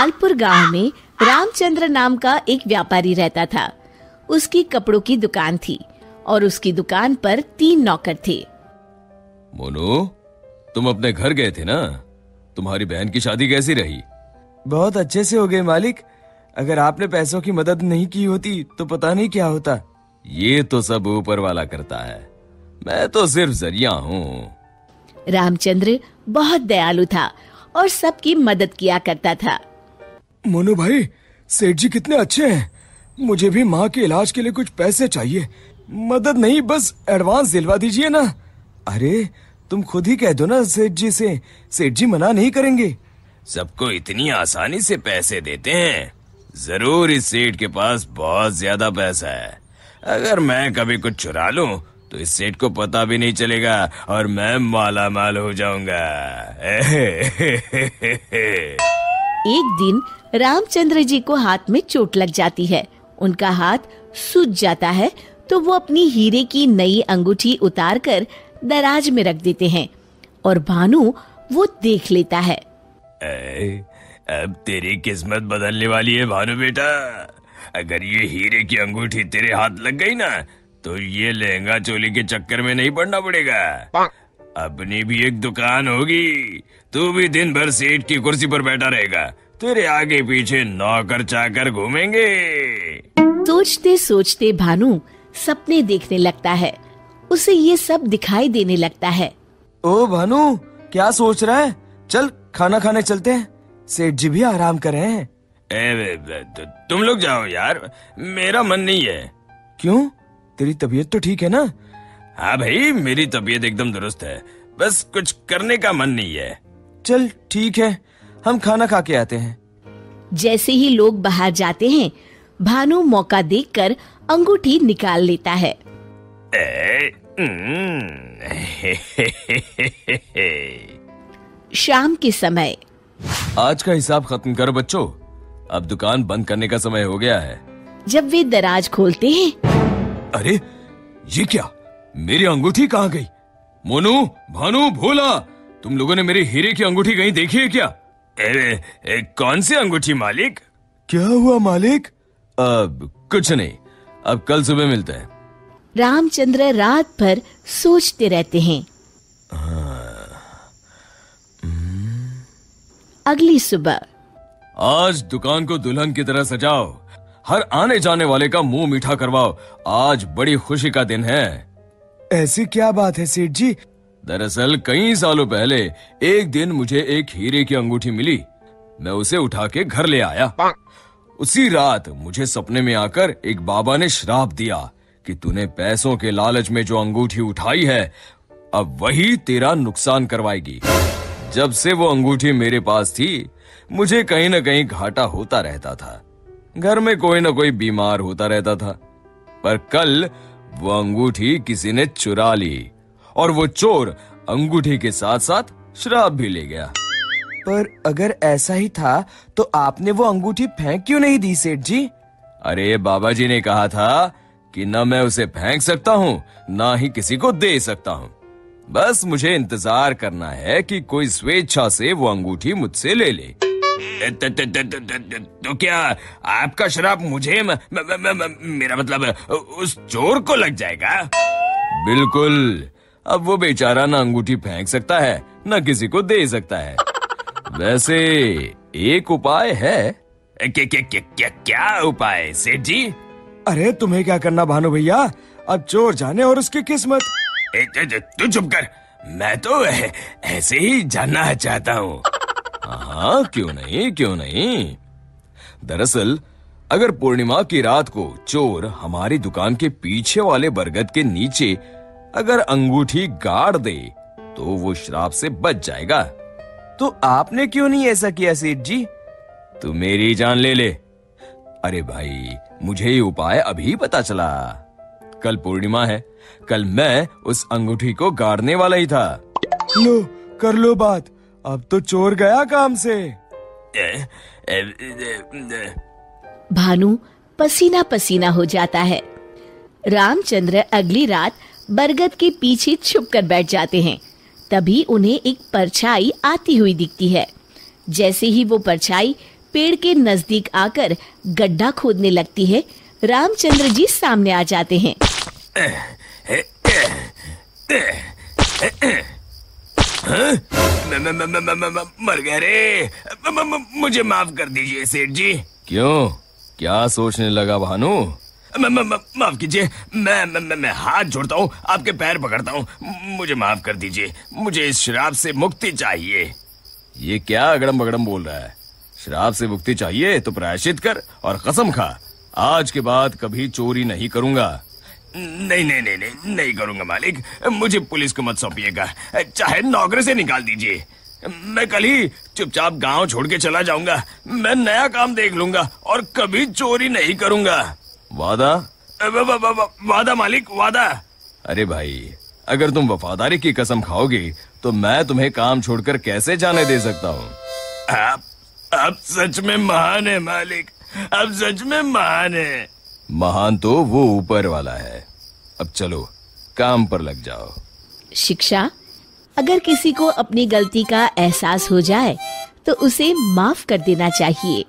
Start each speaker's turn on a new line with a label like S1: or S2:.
S1: लालपुर गांव में रामचंद्र नाम का एक व्यापारी रहता था। उसकी कपड़ों की दुकान थी और उसकी दुकान पर 3 नौकर थे।
S2: मोनू, तुम अपने घर गए थे ना? तुम्हारी बहन की शादी कैसी रही?
S3: बहुत अच्छे से हो गए मालिक। अगर आपने पैसों की मदद नहीं की होती तो पता नहीं क्या होता।
S2: ये तो सब ऊपर वाला करता है, मैं तो सिर्फ जरिया हूँ।
S1: रामचंद्र बहुत दयालु था और सबकी मदद किया करता था।
S3: मोनू भाई, सेठ जी कितने अच्छे हैं। मुझे भी माँ के इलाज के लिए कुछ पैसे चाहिए। मदद नहीं, बस एडवांस दिलवा दीजिए ना। अरे तुम खुद ही कह दो ना सेठ जी से, सेठ जी मना नहीं करेंगे।
S2: सबको इतनी आसानी से पैसे देते हैं? जरूर इस सेठ के पास बहुत ज्यादा पैसा है। अगर मैं कभी कुछ चुरा लूं तो इस सेठ को पता भी नहीं चलेगा और मैं माला माल हो जाऊंगा।
S1: एक दिन रामचंद्र जी को हाथ में चोट लग जाती है। उनका हाथ सूज जाता है तो वो अपनी हीरे की नई अंगूठी उतारकर दराज में रख देते हैं और भानु वो देख लेता है।
S2: अब तेरी किस्मत बदलने वाली है भानु बेटा। अगर ये हीरे की अंगूठी तेरे हाथ लग गई ना तो ये लहंगा चोली के चक्कर में नहीं पड़ना पड़ेगा। अपनी भी एक दुकान होगी, तू भी दिन भर सेठ की कुर्सी पर बैठा रहेगा, तेरे आगे पीछे नौकर चाकर घूमेंगे।
S1: सोचते सोचते भानु सपने देखने लगता है। उसे ये सब दिखाई देने लगता है।
S3: ओ भानु, क्या सोच रहा है? चल खाना खाने चलते हैं, सेठ जी भी आराम कर रहे हैं।
S2: तुम लोग जाओ यार, मेरा मन नहीं है।
S3: क्यों? तेरी तबीयत तो ठीक है ना?
S2: हाँ भाई, मेरी तबीयत एकदम दुरुस्त है, बस कुछ करने का मन नहीं है।
S3: चल ठीक है, हम खाना खा के आते हैं।
S1: जैसे ही लोग बाहर जाते हैं, भानु मौका देखकर अंगूठी निकाल लेता है। शाम के समय।
S2: आज का हिसाब खत्म कर बच्चों, अब दुकान बंद करने का समय हो गया है।
S1: जब वे दराज खोलते हैं,
S2: अरे ये क्या, मेरी अंगूठी कहाँ गई? मोनू, भानु, भोला, तुम लोगों ने मेरी हीरे की अंगूठी कहीं देखी है क्या? कौन सी अंगूठी मालिक?
S3: क्या हुआ मालिक?
S2: अब कुछ नहीं, अब कल सुबह मिलते हैं।
S1: रामचंद्र रात भर सोचते रहते हैं। अगली सुबह।
S2: आज दुकान को दुल्हन की तरह सजाओ, हर आने जाने वाले का मुंह मीठा करवाओ, आज बड़ी खुशी का दिन है।
S3: ऐसी क्या बात है सेठ जी?
S2: दरअसल कई सालों पहले एक दिन मुझे एक हीरे की अंगूठी मिली। मैं उसे उठा के घर ले आया। उसी रात मुझे सपने में आकर एक बाबा ने श्राप दिया कि तूने पैसों के लालच में जो अंगूठी उठाई है, अब वही तेरा नुकसान करवाएगी। जब से वो अंगूठी मेरे पास थी, मुझे कहीं न कहीं घाटा होता रहता था। घर में कोई न कोई बीमार होता रहता था। पर कल वो अंगूठी किसी ने चुरा ली और वो चोर अंगूठी के साथ साथ श्राप भी ले गया।
S3: पर अगर ऐसा ही था तो आपने वो अंगूठी फेंक क्यों नहीं दी सेठ जी?
S2: अरे बाबा जी ने कहा था कि न मैं उसे फेंक सकता हूँ, ना ही किसी को दे सकता हूँ। बस मुझे इंतजार करना है कि कोई स्वेच्छा से वो अंगूठी मुझसे ले ले। तो क्या आपका श्राप मुझे मेरा मतलब उस चोर को लग जाएगा? बिल्कुल। अब वो बेचारा ना अंगूठी फेंक सकता है, ना किसी को दे सकता है। वैसे एक उपाय है। क्या उपाय सेठ जी?
S3: अरे तुम्हें क्या करना भानु भैया, अब चोर जाने और उसकी किस्मत।
S2: तू चुप कर, मैं तो ऐसे ही जानना चाहता हूँ। हाँ, क्यों नहीं, क्यों नहीं। दरअसल अगर पूर्णिमा की रात को चोर हमारी दुकान के पीछे वाले बरगद के नीचे अगर अंगूठी गाड़ दे तो वो श्राप से बच जाएगा।
S3: तो आपने क्यों नहीं ऐसा किया सेठ जी?
S2: तू मेरी जान ले ले। अरे भाई, मुझे ये उपाय अभी पता चला। कल पूर्णिमा है, कल मैं उस अंगूठी को गाड़ने वाला ही था।
S3: लो कर लो बात, अब तो चोर गया काम से।
S1: भानु पसीना पसीना हो जाता है। रामचंद्र अगली रात बरगद के पीछे छुपकर बैठ जाते हैं। तभी उन्हें एक परछाई आती हुई दिखती है। जैसे ही वो परछाई पेड़ के नजदीक आकर गड्ढा खोदने लगती है, रामचंद्र जी सामने आ जाते हैं।
S2: मर गया रे। मुझे माफ कर दीजिए सेठ जी। क्यों, क्या सोचने लगा भानु? माफ कीजिए, मैं हाथ जोड़ता हूँ, आपके पैर पकड़ता हूँ, मुझे माफ कर दीजिए। मुझे इस शराब से मुक्ति चाहिए। ये क्या अगड़म बगड़म बोल रहा है? शराब से मुक्ति चाहिए तो प्रायश्चित कर और कसम खा, आज के बाद कभी चोरी नहीं करूंगा। नहीं करूंगा मालिक। मुझे पुलिस को मत सौंपिएगा, चाहे नौकरी से निकाल दीजिए। मैं कल ही चुपचाप गांव छोड़ के चला जाऊंगा। मैं नया काम देख लूंगा और कभी चोरी नहीं करूंगा। वादा? वादा मालिक, वादा। अरे भाई, अगर तुम वफादारी की कसम खाओगी तो मैं तुम्हें काम छोड़कर कैसे जाने दे सकता हूँ? आप सच में महान है मालिक, आप सच में महान है। महान तो वो ऊपर वाला है। अब चलो, काम पर लग जाओ।
S1: शिक्षा: अगर किसी को अपनी गलती का एहसास हो जाए तो उसे माफ कर देना चाहिए।